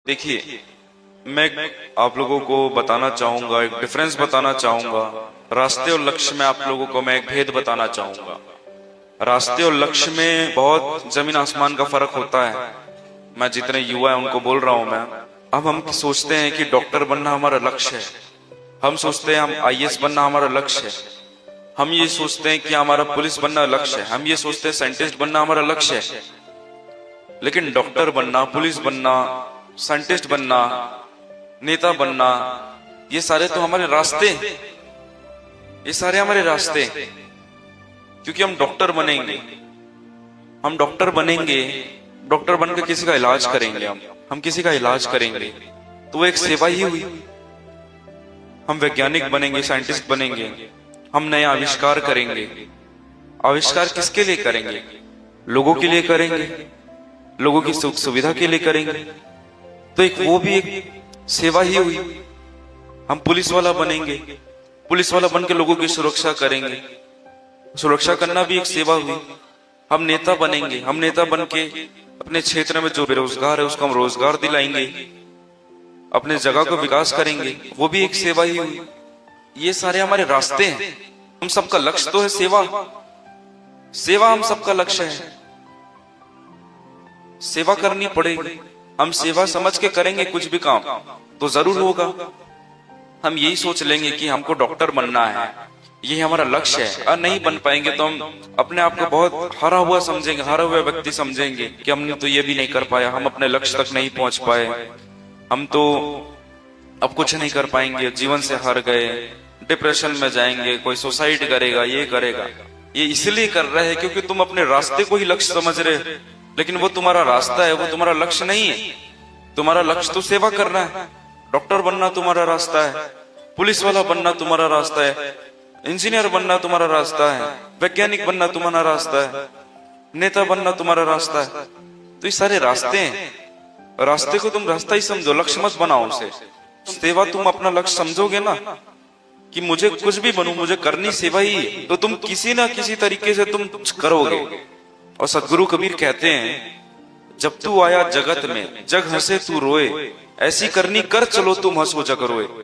देखिए, मैं आप लोगों को बताना चाहूंगा, एक डिफरेंस बताना चाहूंगा। रास्ते और लक्ष्य में आप लोगों को मैं एक भेद बताना चाहूंगा। रास्ते और लक्ष्य में बहुत जमीन आसमान का फर्क होता है। मैं जितने युवा हैं उनको बोल रहा हूं मैं। अब हम सोचते हैं कि डॉक्टर बनना हमारा लक्ष्य है, हम सोचते हैं हम आईएएस बनना हमारा लक्ष्य है, हम ये सोचते हैं कि हमारा पुलिस बनना लक्ष्य है, हम ये सोचते हैं साइंटिस्ट बनना हमारा लक्ष्य है। लेकिन डॉक्टर बनना, पुलिस बनना, साइंटिस्ट बनना, नेता बनना, ये सारे तो हमारे रास्ते हैं। ये सारे हमारे रास्ते हैं। क्योंकि हम डॉक्टर बनेंगे, हम डॉक्टर बनेंगे, डॉक्टर बनकर किसी का इलाज करेंगे, हम किसी का इलाज करेंगे तो वो एक सेवा ही हुई। हम वैज्ञानिक बनेंगे, साइंटिस्ट बनेंगे, हम नए आविष्कार करेंगे। आविष्कार किसके लिए करेंगे? लोगों के लिए करेंगे, लोगों की सुख सुविधा के लिए करेंगे। तो एक वो भी एक सेवा ही हुई। हम पुलिस वाला बनेंगे, पुलिस वाला बनकर लोगों की सुरक्षा करेंगे, सुरक्षा करना भी एक सेवा हुई। हम नेता बनेंगे, हम नेता बनके अपने क्षेत्र में जो बेरोजगार है उसको हम रोजगार दिलाएंगे, अपने जगह को विकास करेंगे, वो भी एक सेवा ही हुई। ये सारे हमारे रास्ते हैं। हम सबका लक्ष्य तो है सेवा, सेवा हम सबका लक्ष्य है। सेवा करनी पड़ेगी। हम सेवा समझ के करेंगे कुछ भी काम तो जरूर होगा। हम यही सोच लेंगे कि हमको डॉक्टर बनना है, ये हमारा लक्ष्य है, और नहीं बन पाएंगे तो हम अपने आप को बहुत हारा हुआ समझेंगे, हारा हुआ व्यक्ति समझेंगे कि हमने तो ये भी नहीं कर पाया, हम अपने लक्ष्य तक नहीं पहुंच पाए, हम तो अब कुछ नहीं कर पाएंगे, जीवन से हार गए, डिप्रेशन में जाएंगे, कोई सुसाइड करेगा, ये करेगा। ये इसलिए कर रहे हैं क्योंकि तुम अपने रास्ते को ही लक्ष्य समझ रहे हो, लेकिन वो तुम्हारा रास्ता है, वो तुम्हारा लक्ष्य नहीं है। तुम्हारा लक्ष्य तो सेवा करना है। डॉक्टर बनना तुम्हारा रास्ता है, पुलिस वाला बनना तुम्हारा रास्ता है, इंजीनियर बनना तुम्हारा रास्ता है, वैज्ञानिक बनना तुम्हारा रास्ता है, नेता बनना तुम्हारा रास्ता है। तो ये सारे रास्ते हैं। रास्ते को तुम रास्ता ही समझो, लक्ष्य मत बनाओ उसे। सेवा तुम अपना लक्ष्य समझोगे ना कि मुझे कुछ भी बनूं, मुझे करनी सेवा ही है, तो तुम किसी ना किसी तरीके से तुम करोगे। और सदगुरु कबीर कहते हैं, जब तू आया जगत में जग हंसे तू रोए, ऐसी करनी कर चलो तुम हंसो जग रोए।